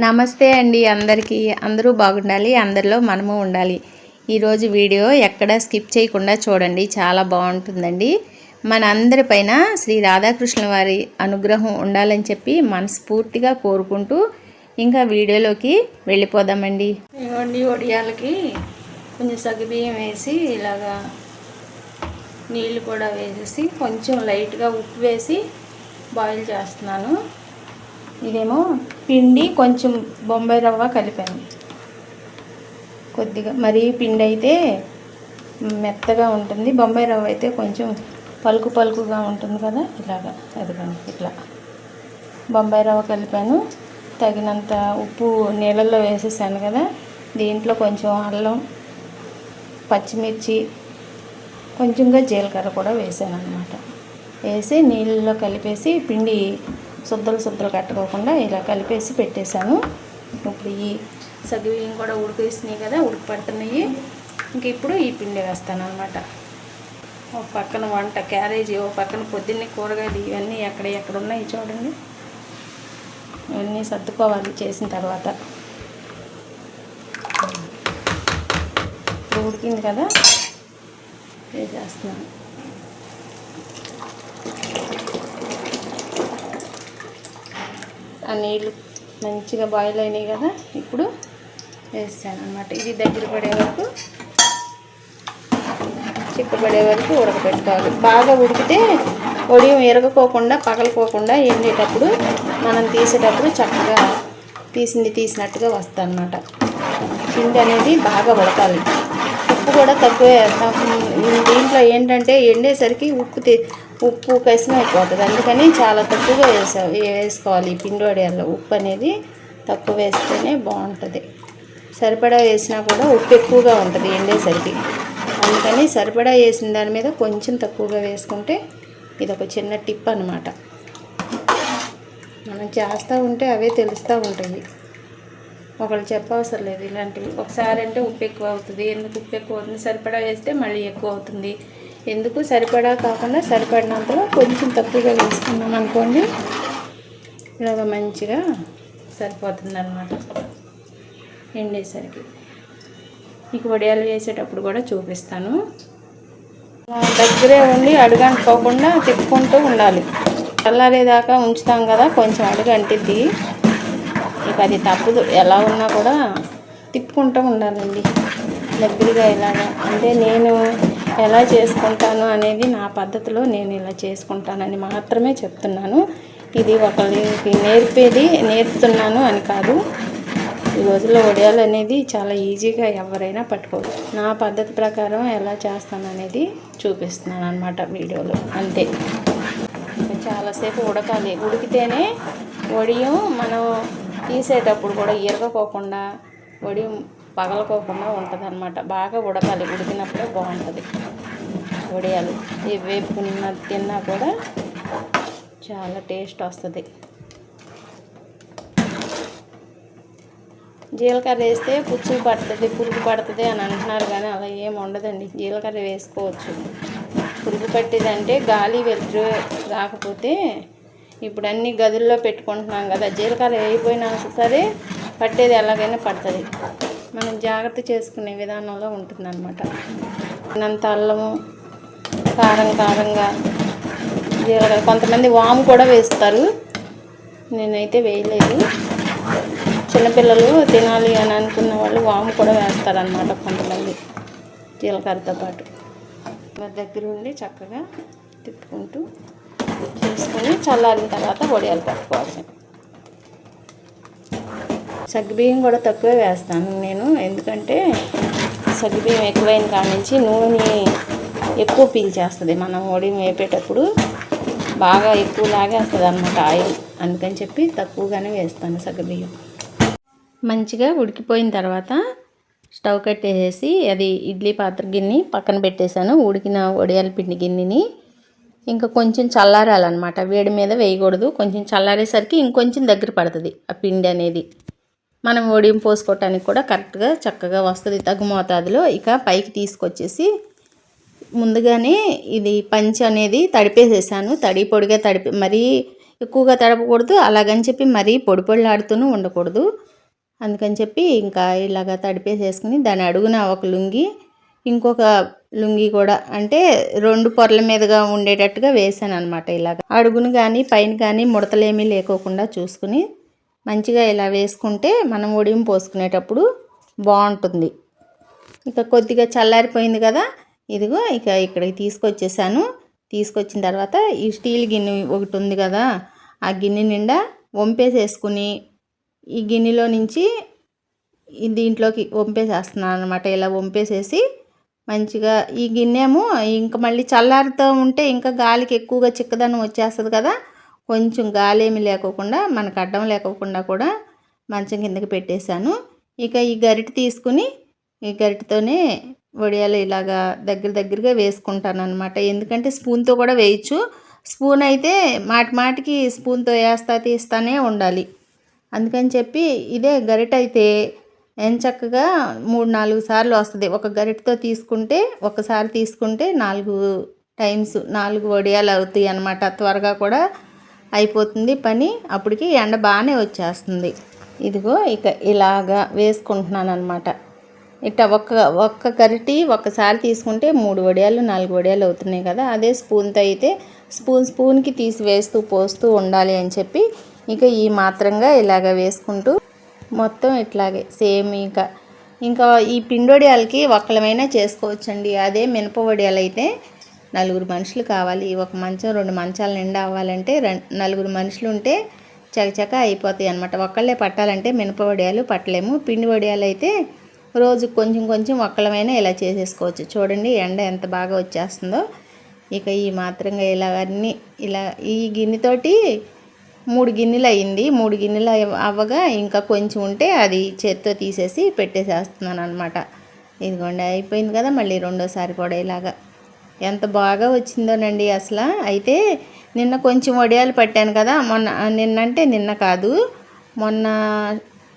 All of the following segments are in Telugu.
నమస్తే అండి అందరికీ. అందరూ బాగుండాలి, అందరిలో మనము ఉండాలి. ఈరోజు వీడియో ఎక్కడ స్కిప్ చేయకుండా చూడండి, చాలా బాగుంటుందండి. మన అందరిపైన శ్రీ రాధాకృష్ణుల వారి అనుగ్రహం ఉండాలని చెప్పి మనస్ఫూర్తిగా కోరుకుంటూ ఇంకా వీడియోలోకి వెళ్ళిపోదామండి. ఇవ్వండి, వడియాలకి కొంచెం సగ్గుబియ్యం వేసి ఇలాగా నీళ్ళు కూడా వేసేసి కొంచెం లైట్గా ఉప్పు వేసి బాయిల్ చేస్తున్నాను. ఇదేమో పిండి కొంచెం బొంబాయి రవ్వ కలిపాను. కొద్దిగా మరీ పిండి అయితే మెత్తగా ఉంటుంది, బొంబాయి రవ్వ అయితే కొంచెం పలుకు పలుకుగా ఉంటుంది కదా, ఇలాగా అదిగండి ఇట్లా బొంబాయి రవ్వ కలిపాను. తగినంత ఉప్పు నీళ్ళల్లో వేసేసాను కదా, దీంట్లో కొంచెం అల్లం, పచ్చిమిర్చి, కొంచెంగా జీలకర్ర కూడా వేసాను అన్నమాట. వేసి నీళ్ళలో కలిపేసి పిండి సుద్దలు కట్టుకోకుండా ఇలా కలిపేసి పెట్టేశాను. ఇప్పుడు ఈ సగ్గుబియ్యం కూడా ఉడికేసినాయి కదా, ఉడకపడుతున్నాయి. ఇంక ఇప్పుడు ఈ పిండి వేస్తాను అనమాట. ఒక పక్కన వంట క్యారేజీ, ఒక పక్కన పొద్దున్నే కూరగాయలు, ఇవన్నీ ఎక్కడ ఉన్నాయి చూడండి. ఇవన్నీ సర్దుకోవాలి చేసిన తర్వాత. ఉడికింది కదా, వేసేస్తున్నాను. ఆ నీళ్ళు మంచిగా బాయిల్ అయినాయి కదా, ఇప్పుడు వేసాను అన్నమాట. ఇది దగ్గర పడే వరకు, చిక్కపడే వరకు ఉడకబెట్టుకోవాలి. బాగా ఉడికితే వడియం ఎరగకోకుండా పగలకోకుండా ఎండేటప్పుడు మనం తీసేటప్పుడు చక్కగా తీసినట్టుగా వస్తుంది అన్నమాట. పిండి అనేది బాగా ఉడకాలి. ఉప్పు కూడా తక్కువే వేస్తాం. దీంట్లో ఏంటంటే ఎండేసరికి ఉప్పు కసినం అయిపోతుంది, అందుకని చాలా తక్కువగా వేసుకోవాలి. ఈ పిండి వడియాల్లో ఉప్పు అనేది తక్కువ వేస్తేనే బాగుంటుంది. సరిపడా వేసినా కూడా ఉప్పు ఎక్కువగా ఉంటుంది ఎండేసరికి, అందుకని సరిపడా వేసిన దాని మీద కొంచెం తక్కువగా వేసుకుంటే ఇది ఒక చిన్న టిప్ అన్నమాట. మనం చేస్తూ ఉంటే అవే తెలుస్తూ ఉంటాయి, ఒకళ్ళు చెప్పవసరం లేదు ఇలాంటివి. ఒకసారి అంటే ఉప్పు ఎక్కువ అవుతుంది, ఎందుకు ఉప్పు ఎక్కువ అవుతుంది, సరిపడా వేస్తే మళ్ళీ ఎక్కువ అవుతుంది. ఎందుకు సరిపడా కాకుండా సరిపడినంతలో కొంచెం తక్కువగా వేసుకున్నాం అనుకోండి, ఇలాగ మంచిగా సరిపోతుంది అన్నమాట ఎండేసరికి. మీకు వడియాలు వేసేటప్పుడు కూడా చూపిస్తాను. దగ్గరే ఉండి అడుగంటుకోకుండా తిప్పుకుంటూ ఉండాలి. చల్లారేదాకా ఉంచుతాం కదా, కొంచెం అడుగు అంటిద్ది. ఇక అది తప్పదు, ఎలా ఉన్నా కూడా తిప్పుకుంటూ ఉండాలండి దగ్గరగా. ఇలాగా అంటే నేను ఎలా చేసుకుంటాను అనేది నా పద్ధతిలో నేను ఇలా చేసుకుంటానని మాత్రమే చెప్తున్నాను. ఇది ఒకరికి నేర్పుతున్నాను అని కాదు. ఈ రోజుల్లో వడియాలు అనేది చాలా ఈజీగా ఎవరైనా పట్టుకోవచ్చు. నా పద్ధతి ప్రకారం ఎలా చేస్తాను అనేది చూపిస్తున్నాను అన్నమాట వీడియోలో, అంతే. చాలాసేపు ఉడకాలి, ఉడికితేనే వడియం మనం తీసేటప్పుడు కూడా ఇరగకోకుండా, వడియం పగలకోకుండా ఉంటుంది అన్నమాట. బాగా ఉడకాలి, ఉడికినప్పుడే బాగుంటుంది వడియాలు. ఏ వేపుకున్న తిన్నా కూడా చాలా టేస్ట్ వస్తుంది. జీలకర్ర వేస్తే పుచ్చు పడుతుంది, పురుగు పడుతుంది అని అంటున్నారు, కానీ అలా ఏమి ఉండదండి. జీలకర్ర వేసుకోవచ్చు. పురుగు పట్టేదంటే గాలి వెలుతురు రాకపోతే, ఇప్పుడు అన్ని గదుల్లో పెట్టుకుంటున్నాం కదా, జీలకర్ర వేయిపోయినా సరే పట్టేది ఎలాగైనా పడుతుంది. మనం జాగ్రత్త చేసుకునే విధానంలో ఉంటుందన్నమాట. అంత అల్లము, కారంగా జీలకర్ర, కొంతమంది వాము కూడా వేస్తారు, నేనైతే వేయలేదు. చిన్నపిల్లలు తినాలి అని అనుకున్న వాళ్ళు వాము కూడా వేస్తారనమాట కొంతమంది జీలకర్రతో పాటు. దగ్గర ఉండి చక్కగా తిప్పుకుంటూ చేసుకొని చల్లారిన తర్వాత వడియాలు పట్టుకోవాలి. సగ్గుబియ్యం కూడా తక్కువే వేస్తాను నేను, ఎందుకంటే సగ్గుబియ్యం ఎక్కువైన కాడ నుంచి నూనె ఎక్కువ పీల్చేస్తుంది. మనం వడియం వేపేటప్పుడు బాగా ఎక్కువ లాగేస్తుంది అన్నమాట ఆయిల్, అందుకని చెప్పి తక్కువగానే వేస్తాను సగ్గుబియ్యం. మంచిగా ఉడికిపోయిన తర్వాత స్టవ్ కట్టేసి అది ఇడ్లీ పాత్ర గిన్నె పక్కన పెట్టేశాను. ఉడికిన వడియాల పిండి గిన్నెని ఇంకా కొంచెం చల్లారాలన్నమాట, వేడి మీద వేయకూడదు. కొంచెం చల్లారేసరికి ఇంకొంచెం దగ్గర పడుతుంది ఆ పిండి అనేది. మనం వడియం పోసుకోవటానికి కూడా కరెక్ట్గా చక్కగా వస్తుంది తగు మోతాదులో. ఇక పైకి తీసుకొచ్చేసి ముందుగానే ఇది పంచి అనేది తడిపేసేసాను. పొడిగా మరీ ఎక్కువగా తడపకూడదు, అలాగని చెప్పి మరీ పొడి పొడిలాడుతూనూ ఉండకూడదు. అందుకని చెప్పి ఇంకా ఇలాగ తడిపేసేసుకుని దాని అడుగున ఒక లుంగి, ఇంకొక లుంగి కూడా అంటే 2 పొరల మీదుగా ఉండేటట్టుగా వేసాను అనమాట. ఇలాగ అడుగును కానీ పైన కానీ ముడతలేమీ లేకోకుండా చూసుకుని మంచిగా ఇలా వేసుకుంటే మనం ఒడియం పోసుకునేటప్పుడు బాగుంటుంది. ఇక కొద్దిగా చల్లారిపోయింది కదా, ఇదిగో ఇక ఇక్కడికి తీసుకొచ్చేసాను. తీసుకొచ్చిన తర్వాత ఈ స్టీల్ గిన్నె ఒకటి ఉంది కదా, ఆ గిన్నె నిండా వంపేసేసుకుని ఈ గిన్నెలో నుంచి దీంట్లోకి వంపేసేస్తున్నాను అనమాట. ఇలా వంపేసేసి మంచిగా ఈ గిన్నెము ఇంకా మళ్ళీ చల్లారుతూ ఉంటే ఇంకా గాలికి ఎక్కువగా చిక్కదనం వచ్చేస్తుంది కదా, కొంచెం గాలి ఏమి లేకోకుండా మనకు అడ్డం లేకోకుండా కూడా మంచం కిందకి పెట్టేశాను. ఇక ఈ గరిటె తీసుకుని ఈ గరిటెతోనే వడియాలు ఇలాగా దగ్గరగా వేసుకుంటాను అనమాట. ఎందుకంటే స్పూన్తో కూడా వేయచ్చు. స్పూన్ అయితే మాటికి స్పూన్తో తీస్తానే ఉండాలి. అందుకని చెప్పి ఇదే గరిటె అయితే ఎంచక్కగా 3-4 సార్లు వస్తుంది. ఒక గరిటెతో తీసుకుంటే ఒకసారి తీసుకుంటే 4 టైమ్స్ 4 వడియాలు అవుతాయి అన్నమాట. త్వరగా కూడా అయిపోతుంది పని. అప్పటికి ఎండ బాగానే వచ్చేస్తుంది. ఇదిగో ఇక ఇలాగా వేసుకుంటున్నాను అనమాట. ఇట్లా ఒక్క గరిటె ఒక్కసారి తీసుకుంటే 3 వడియాలు 4 వడియాలు అవుతున్నాయి కదా. అదే స్పూన్తో అయితే స్పూన్కి తీసి వేస్తూ పోస్తూ ఉండాలి అని చెప్పి ఇక ఈ మాత్రంగా ఇలాగ వేసుకుంటూ మొత్తం ఇట్లాగే సేమ్ ఇంకా ఈ పిండి వడియాలకి ఒక్కలమైనా చేసుకోవచ్చండి. అదే మినప వడియాలు అయితే 4 మనుషులు కావాలి. ఒక మంచం 2 మంచాల నిండా అవ్వాలంటే 4 మనుషులు ఉంటే చకచక అయిపోతాయి అనమాట. ఒక్కళ్ళే పట్టాలంటే మినప వడియాలు పట్టలేము. పిండి వడియాలు అయితే రోజు కొంచెం ఒక్కలమైనా ఇలా చేసేసుకోవచ్చు. చూడండి ఎండ ఎంత బాగా వచ్చేస్తుందో. ఇక ఈ మాత్రంగా ఇలాగన్నీ ఇలా ఈ గిన్నెతోటి 3 గిన్నెలు అయ్యింది. 3 గిన్నెలు అవ్వగా ఇంకా కొంచెం ఉంటే అది చేత్తో తీసేసి పెట్టేసేస్తున్నాను అనమాట. ఇదిగోండి అయిపోయింది కదా. మళ్ళీ రెండోసారి కూడా ఇలాగా ఎంత బాగా వచ్చిందోనండి అసలు. అయితే నిన్న కొంచెం వడియాలు పట్టాను కదా, నిన్న కాదు మొన్న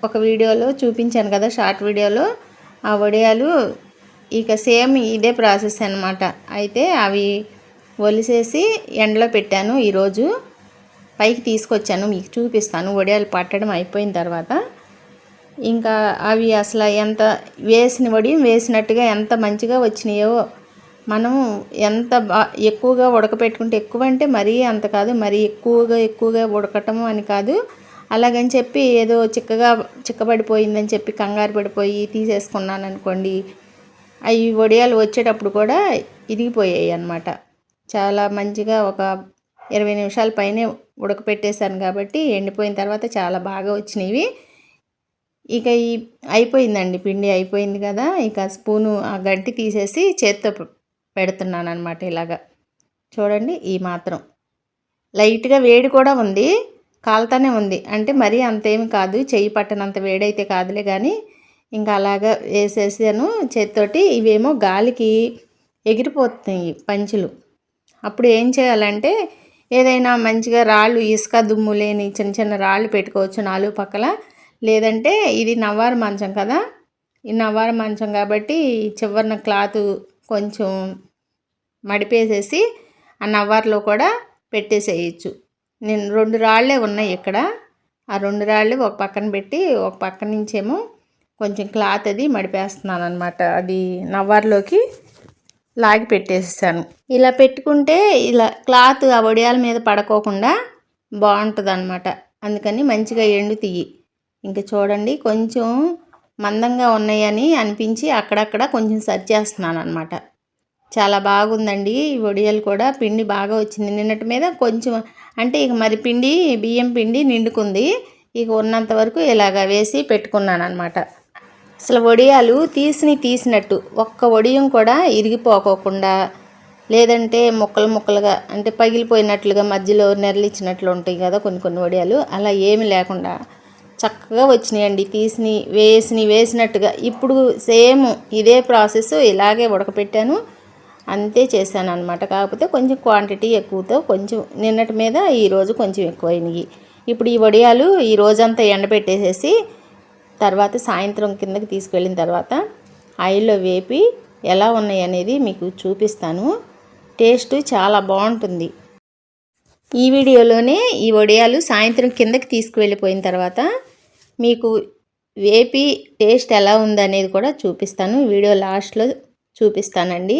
ఒక వీడియోలో చూపించాను కదా, షార్ట్ వీడియోలో. ఆ వడియాలు ఇక సేమ్ ఇదే ప్రాసెస్ అనమాట. అయితే అవి ఒలిసేసి ఎండలో పెట్టాను. ఈరోజు పైకి తీసుకొచ్చాను, మీకు చూపిస్తాను. వడియాలు పట్టడం అయిపోయిన తర్వాత ఇంకా అవి అసలు ఎంత వేసిన వడియం వేసినట్టుగా ఎంత మంచిగా వచ్చినాయో. మనం ఎంత ఎక్కువగా ఉడకపెట్టుకుంటే, ఎక్కువ అంటే మరీ అంత కాదు, మరీ ఎక్కువగా ఉడకటము అని కాదు. అలాగని చెప్పి ఏదో చిక్కబడిపోయిందని చెప్పి కంగారు పడిపోయి తీసేసుకున్నాను అనుకోండి, అవి వడియాలు వచ్చేటప్పుడు కూడా ఇరిగిపోయాయి అన్నమాట. చాలా మంచిగా ఒక 20 నిమిషాల పైనే ఉడకపెట్టేశాను కాబట్టి ఎండిపోయిన తర్వాత చాలా బాగా వచ్చినాయి. ఇక అయిపోయిందండి, పిండి అయిపోయింది కదా. ఇక స్పూను ఆ గంటి తీసేసి చేత్తో పెడుతున్నాను అనమాట. ఇలాగా చూడండి ఈ మాత్రం. లైట్గా వేడి కూడా ఉంది, కాలుతానే ఉంది. అంటే మరీ అంతేమి కాదు, చెయ్యి పట్టనంత వేడైతే కాదులే కానీ ఇంకా అలాగా వేసేసాను చేత్తోటి. ఇవేమో గాలికి ఎగిరిపోతున్నాయి పంచులు. అప్పుడు ఏం చేయాలంటే ఏదైనా మంచిగా రాళ్ళు, ఇసుక దుమ్ము లేని చిన్న రాళ్ళు పెట్టుకోవచ్చు 4 పక్కల. లేదంటే ఇది నవ్వారు మంచం కదా, ఈ నవ్వారు మంచం కాబట్టి చివరిన క్లాత్ కొంచెం మడిపేసేసి ఆ నవ్వారులో కూడా పెట్టేసేయచ్చు. నేను 2 రాళ్ళే ఉన్నాయి ఇక్కడ. ఆ 2 రాళ్ళు ఒక పక్కన పెట్టి ఒక పక్క నుంచేమో కొంచెం క్లాత్ అది మడిపేస్తున్నాను అనమాట. అది నవ్వారులోకి లాగి పెట్టేసాను. ఇలా పెట్టుకుంటే ఇలా క్లాత్ ఆ వడియాల మీద పడుకోకుండా బాగుంటుంది అనమాట. అందుకని మంచిగా ఎండుతాయి. ఇంకా చూడండి కొంచెం మందంగా ఉన్నాయని అనిపించి అక్కడక్కడ కొంచెం సరి చేస్తున్నాను అనమాట. చాలా బాగుందండి ఈ వడియాలు కూడా. పిండి బాగా వచ్చింది. నిన్నటి మీద కొంచెం అంటే ఇక మరి బియ్యం పిండి నిండుకుంది. ఇక ఉన్నంత వరకు ఇలాగ వేసి పెట్టుకున్నాను అనమాట. అసలు వడియాలు తీసినట్టు ఒక్క వడియం కూడా ఇరిగిపోకోకుండా, లేదంటే ముక్కలుగా అంటే పగిలిపోయినట్లుగా మధ్యలో నెరలిచ్చినట్లు ఉంటాయి కదా కొన్ని వడియాలు, అలా ఏమి లేకుండా చక్కగా వచ్చినాయండి. వేసినట్టుగా. ఇప్పుడు సేమ్ ఇదే ప్రాసెస్ ఇలాగే ఉడకపెట్టాను, అంతే చేశాను అనమాట. కాకపోతే కొంచెం క్వాంటిటీ ఎక్కువతో కొంచెం నిన్నటి మీద ఈరోజు కొంచెం ఎక్కువైనవి. ఇప్పుడు ఈ వడియాలు ఈ రోజంతా ఎండబెట్టేసేసి తర్వాత సాయంత్రం కిందకి తీసుకెళ్ళిన తర్వాత ఆయిల్లో వేపి ఎలా ఉన్నాయి అనేది మీకు చూపిస్తాను. టేస్ట్ చాలా బాగుంటుంది. ఈ వీడియోలోనే ఈ వడియాలు సాయంత్రం కిందకి తీసుకువెళ్ళిపోయిన తర్వాత మీకు వేపి టేస్ట్ ఎలా ఉందనేది కూడా చూపిస్తాను. వీడియో లాస్ట్లో చూపిస్తానండి.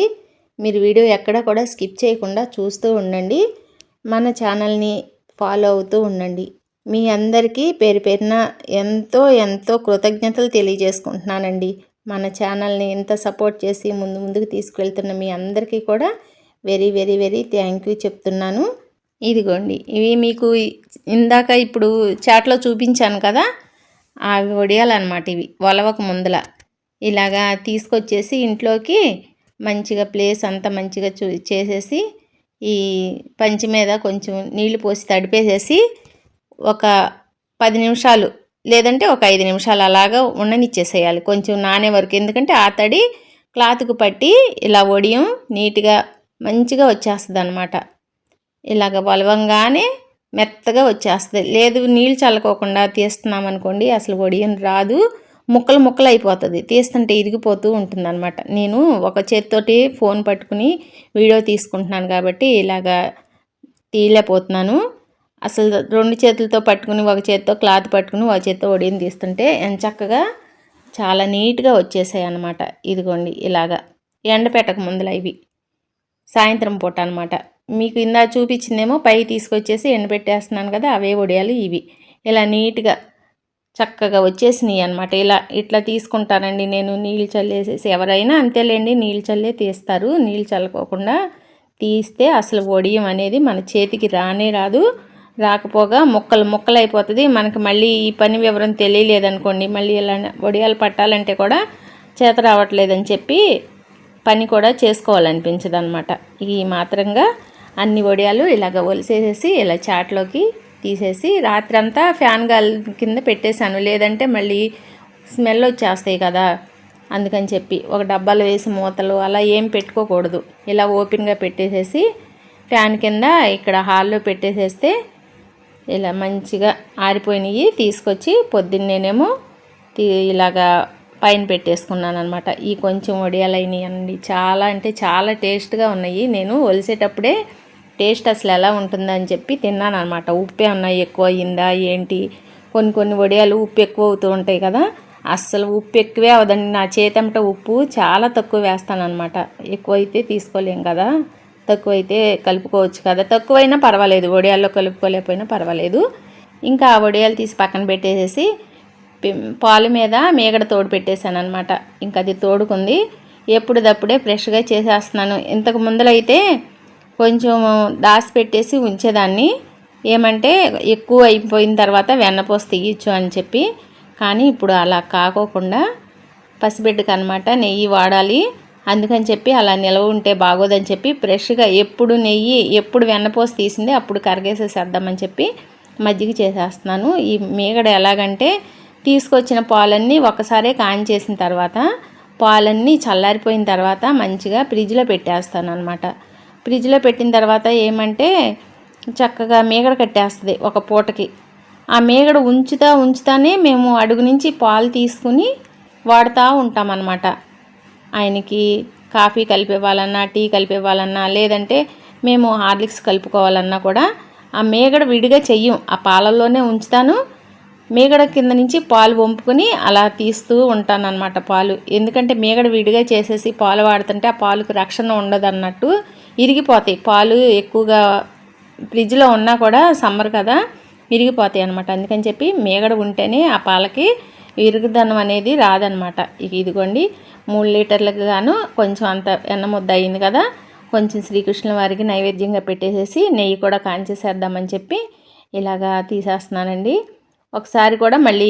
మీరు వీడియో ఎక్కడ కూడా స్కిప్ చేయకుండా చూస్తూ ఉండండి. మన ఛానల్ని ఫాలో అవుతూ ఉండండి. మీ అందరికీ పేరు పేరున ఎంతో ఎంతో కృతజ్ఞతలు తెలియజేసుకుంటున్నానండి. మన ఛానల్ని ఇంత సపోర్ట్ చేసి ముందుకు తీసుకువెళ్తున్న మీ అందరికీ కూడా very very very thank you చెప్తున్నాను. ఇదిగోండి, ఇవి మీకు ఇందాక ఇప్పుడు చాట్లో చూపించాను కదా, ఆ వడియాలన్నమాట. ఇవి ఒలవక ముందల ఇలాగా తీసుకొచ్చేసి ఇంట్లోకి మంచిగా ప్లేస్ అంతా మంచిగా చేసేసి ఈ పంచి మీద కొంచెం నీళ్లు పోసి తడిపేసేసి ఒక 10 నిమిషాలు లేదంటే ఒక 5 నిమిషాలు అలాగా ఉండనిచ్చేసేయాలి కొంచెం నానే వరకు. ఎందుకంటే ఆ తడి క్లాత్కు పట్టి ఇలా వడియం నీట్గా మంచిగా వచ్చేస్తుంది అన్నమాట. ఇలాగ వలవంగానే మెత్తగా వచ్చేస్తుంది. లేదు నీళ్ళు చల్లుకోకుండా తీస్తున్నాం అనుకోండి అసలు వడియం రాదు, ముక్కలు ముక్కలు అయిపోతుంది, తీస్తుంటే ఇరిగిపోతూ ఉంటుంది అనమాట. నేను ఒక చేతితోటి ఫోన్ పట్టుకుని వీడియో తీసుకుంటున్నాను కాబట్టి ఇలాగా తీయలేకపోతున్నాను. అసలు 2 చేతులతో పట్టుకుని ఒక చేతితో క్లాత్ పట్టుకుని ఒక చేతితో వడియం తీస్తుంటే చక్కగా చాలా నీట్గా వచ్చేసాయి అన్నమాట. ఇదిగోండి ఇలాగా ఎండపెట్టక ముందల ఇవి సాయంత్రం పూట అనమాట. మీకు ఇందా చూపించిందేమో పై తీసుకొచ్చేసి ఎండబెట్టేస్తున్నాను కదా, అవే వడియాలు ఇవి. ఇలా నీట్గా చక్కగా వచ్చేసినాయి అనమాట. ఇట్లా తీసుకుంటానండి నేను. నీళ్ళు చల్లేసేసి ఎవరైనా అంతేలేండి, నీళ్ళు చల్లే తీస్తారు. నీళ్ళు చల్లుకోకుండా తీస్తే అసలు వడియం అనేది మన చేతికి రానే రాదు. రాకపోగా ముక్కలు ముక్కలు అయిపోతుంది. మనకి మళ్ళీ ఈ పని వివరం తెలియలేదనుకోండి, మళ్ళీ ఇలా వడియాలు పట్టాలంటే కూడా చేత రావట్లేదని చెప్పి పని కూడా చేసుకోవాలనిపించదు అనమాట. ఈ మాత్రంగా అన్ని వడియాలు ఇలాగ ఒలిసేసేసి ఇలా చాట్లోకి తీసేసి రాత్రంతా ఫ్యాన్ గాలి కింద పెట్టేశాను. లేదంటే మళ్ళీ స్మెల్ వచ్చేస్తాయి కదా, అందుకని చెప్పి ఒక డబ్బాలో వేసి మూతలు అలా ఏం పెట్టుకోకూడదు. ఇలా ఓపెన్గా పెట్టేసేసి ఫ్యాన్ కింద ఇక్కడ హాల్లో పెట్టేసేస్తే ఇలా మంచిగా ఆరిపోయినవి తీసుకొచ్చి పొద్దున్నేనేమో ఇలాగా పైన పెట్టేసుకున్నాను అనమాట. ఈ కొంచెం వడియాలైనవి అండి, చాలా అంటే చాలా టేస్ట్గా ఉన్నాయి. నేను ఒలిసేటప్పుడే టేస్ట్ అసలు ఎలా ఉంటుందని చెప్పి తిన్నాను అనమాట. ఉప్పు ఏమన్నా ఎక్కువ అయ్యిందా ఏంటి, కొన్ని వడియాలు ఉప్పు ఎక్కువ అవుతూ ఉంటాయి కదా, అస్సలు ఉప్పు ఎక్కువే అవదండి. నా చేతంట ఉప్పు చాలా తక్కువ వేస్తాను అనమాట. ఎక్కువైతే తీసుకోలేం కదా, తక్కువైతే కలుపుకోవచ్చు కదా, తక్కువైనా పర్వాలేదు, వడియాల్లో కలుపుకోలేకపోయినా పర్వాలేదు. ఇంకా ఆ వడియాలు తీసి పక్కన పెట్టేసేసి పాలు మీద మీగడ తోడు పెట్టేశాను అనమాట. ఇంకా అది తోడుకుంది. ఎప్పుడుదప్పుడే ఫ్రెష్గా చేసేస్తున్నాను. ఇంతకు ముందలైతే కొంచెం దాసి పెట్టేసి ఉంచేదాన్ని, ఏమంటే ఎక్కువ అయిపోయిన తర్వాత వెన్నపూస తీయచ్చు అని చెప్పి. కానీ ఇప్పుడు అలా కాకోకుండా పసిబిడ్డకు అనమాట నెయ్యి వాడాలి, అందుకని చెప్పి అలా నిలవ ఉంటే బాగోదని చెప్పి ఫ్రెష్గా ఎప్పుడు నెయ్యి ఎప్పుడు వెన్నపూస తీసింది అప్పుడు కరిగేసేసేద్దామని చెప్పి మజ్జిగ చేసేస్తున్నాను. ఈ మీగడ ఎలాగంటే తీసుకొచ్చిన పాలన్నీ ఒకసారి కాంచేసిన తర్వాత పాలన్నీ చల్లారిపోయిన తర్వాత మంచిగా ఫ్రిడ్జ్లో పెట్టేస్తాను అనమాట. ఫ్రిడ్జ్లో పెట్టిన తర్వాత ఏమంటే చక్కగా మీగడ కట్టేస్తుంది ఒక పూటకి. ఆ మీగడ ఉంచుతానే మేము అడుగు నుంచి పాలు తీసుకుని వాడుతూ ఉంటామన్నమాట. ఆయనకి కాఫీ కలిపివ్వాలన్నా, టీ కలిపివ్వాలన్నా, లేదంటే మేము హార్లిక్స్ కలుపుకోవాలన్నా కూడా ఆ మీగడ విడిగా చెయ్యం, ఆ పాలల్లోనే ఉంచుతాను. మీగడ కింద నుంచి పాలు వంపుకొని అలా తీస్తూ ఉంటానన్నమాట పాలు. ఎందుకంటే మీగడ విడిగా చేసేసి పాలు వాడుతుంటే ఆ పాలకు రక్షణ ఉండదు అన్నట్టు, ఇరిగిపోతాయి పాలు. ఎక్కువగా ఫ్రిడ్జ్లో ఉన్నా కూడా సమ్మర్ కదా విరిగిపోతాయి అన్నమాట. అందుకని చెప్పి మీగడ ఉంటేనే ఆ పాలకి విరుగుదనం అనేది రాదనమాట. ఇదిగోండి 3 లీటర్లకు గాను కొంచెం అంత వెన్న ముద్ద అయింది కదా, కొంచెం శ్రీకృష్ణుల వారికి నైవేద్యంగా పెట్టేసేసి నెయ్యి కూడా కాంచేసేద్దామని చెప్పి ఇలాగా తీసేస్తున్నానండి. ఒకసారి కూడా మళ్ళీ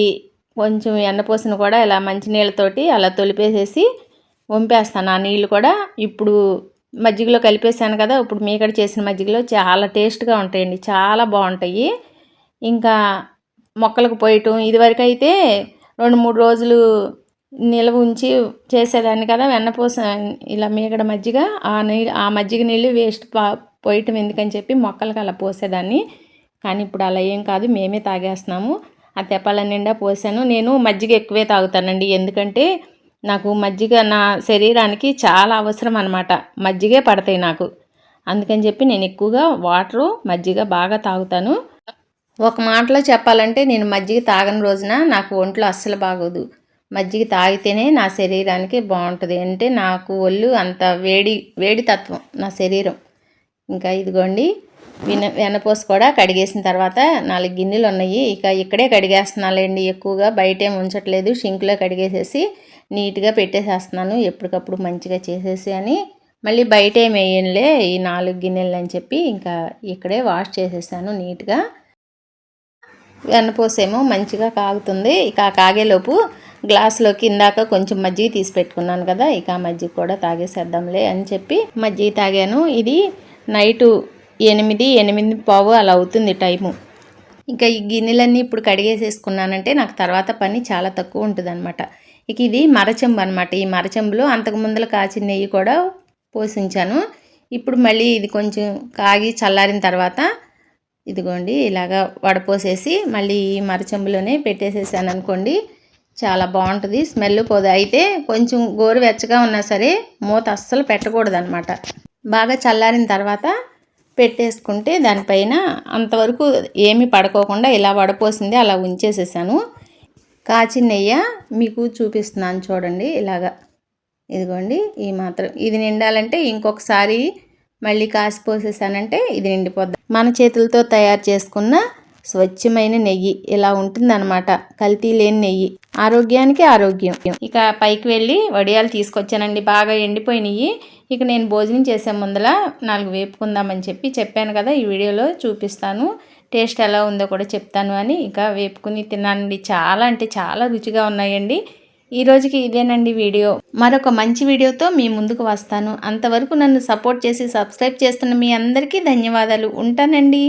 కొంచెం ఎండపోసిన కూడా ఇలా మంచినీళ్ళతోటి అలా తొలిపేసేసి వంపేస్తాను. ఆ నీళ్ళు కూడా ఇప్పుడు మజ్జిగలో కలిపేసాను కదా, ఇప్పుడు మీగడ చేసిన మజ్జిగలో చాలా టేస్ట్గా ఉంటాయండి, చాలా బాగుంటాయి. ఇంకా మొక్కలకు పోయటం ఇదివరకు అయితే 2-3 రోజులు నిల్వ ఉంచి చేసేదాన్ని కదా వెన్నపూస, ఇలా మీగడ మజ్జిగ. ఆ మజ్జిగ నీళ్ళు వేస్ట్ పోయటం ఎందుకని చెప్పి మొక్కలకు అలా పోసేదాన్ని. కానీ ఇప్పుడు అలా ఏం కాదు, మేమే తాగేస్తున్నాము. ఆ తెప్పాల నిండా పోసాను. నేను మజ్జిగ ఎక్కువే తాగుతానండి, ఎందుకంటే నాకు మజ్జిగ నా శరీరానికి చాలా అవసరం అనమాట. మజ్జిగే పడతాయి నాకు. అందుకని చెప్పి నేను ఎక్కువగా వాటరు మజ్జిగ బాగా తాగుతాను. ఒక మాటలో చెప్పాలంటే నేను మజ్జిగ తాగని రోజున నాకు ఒంట్లో అస్సలు బాగోదు. మజ్జిగ తాగితేనే నా శరీరానికి బాగుంటుంది. అంటే నాకు ఒళ్ళు అంత వేడి తత్వం నా శరీరం. ఇంకా ఇదిగోండి వెన్నపూస కూడా కడిగేసిన తర్వాత 4 గిన్నెలు ఉన్నాయి. ఇక ఇక్కడే కడిగేస్తున్నానులేండి, ఎక్కువగా బయటేం ఉంచట్లేదు. షింక్లో కడిగేసేసి నీట్గా పెట్టేసేస్తున్నాను, ఎప్పటికప్పుడు మంచిగా చేసేసి అని. మళ్ళీ బయట ఏం వేయనులే ఈ 4 గిన్నెలు అని చెప్పి ఇంకా ఇక్కడే వాష్ చేసేసాను నీట్గా. వెన్నపూసేమో మంచిగా కాగుతుంది. ఇక కాగేలోపు గ్లాసులోకి ఇందాక కొంచెం మజ్జిగ తీసి పెట్టుకున్నాను కదా, ఇక మజ్జిగ కూడా తాగేసేద్దాంలే అని చెప్పి మజ్జిగ తాగాను. ఇది నైటు 8:15 అలా అవుతుంది టైము. ఇంకా ఈ గిన్నెలన్నీ ఇప్పుడు కడిగేసేసుకున్నానంటే నాకు తర్వాత పని చాలా తక్కువ ఉంటుంది అనమాట. ఇక ఇది మరచెంబు అనమాట. ఈ మరచెంబులో అంతకు ముందల కాచిన నెయ్యి కూడా పోసించాను. ఇప్పుడు మళ్ళీ ఇది కొంచెం కాగి చల్లారిన తర్వాత ఇదిగోండి ఇలాగా వడపోసేసి మళ్ళీ ఈ మరచెంబులోనే పెట్టేసేసాను అనుకోండి, చాలా బాగుంటుంది, స్మెల్ పోదు. అయితే కొంచెం గోరువెచ్చగా ఉన్నా సరే మూత అస్సలు పెట్టకూడదు అనమాట. బాగా చల్లారిన తర్వాత పెట్టేసుకుంటే దానిపైన అంతవరకు ఏమీ పడుకోకుండా ఇలా వడపోసింది అలా ఉంచేసేసాను. కాచిన నెయ్యి మీకు చూపిస్తున్నాను చూడండి. ఇలాగా ఇదిగోండి ఈ మాత్రం ఇది నిండాలంటే ఇంకొకసారి మళ్ళీ కాసి పోసేసానంటే ఇది నిండిపోద్ది. మన చేతులతో తయారు చేసుకున్న స్వచ్ఛమైన నెయ్యి ఇలా ఉంటుందన్నమాట, కల్తీ లేని నెయ్యి, ఆరోగ్యానికి ఆరోగ్యం. ఇక పైకి వెళ్ళి వడియాలు తీసుకొచ్చానండి, బాగా ఎండిపోయినాయి. ఇక నేను భోజనం చేసే ముందల 4 వేపుకుందామని చెప్పాను కదా, ఈ వీడియోలో చూపిస్తాను. టేస్ట్ ఎలా ఉందో కూడా చెప్తాను అని ఇక వేపుకుని తిన్నానండి. చాలా అంటే చాలా రుచిగా ఉన్నాయండి. ఈ రోజుకి ఇదేనండి వీడియో. మరొక మంచి వీడియోతో మీ ముందుకు వస్తాను. అంతవరకు నన్ను సపోర్ట్ చేసి సబ్స్క్రైబ్ చేస్తున్న మీ అందరికీ ధన్యవాదాలు. ఉంటానండి.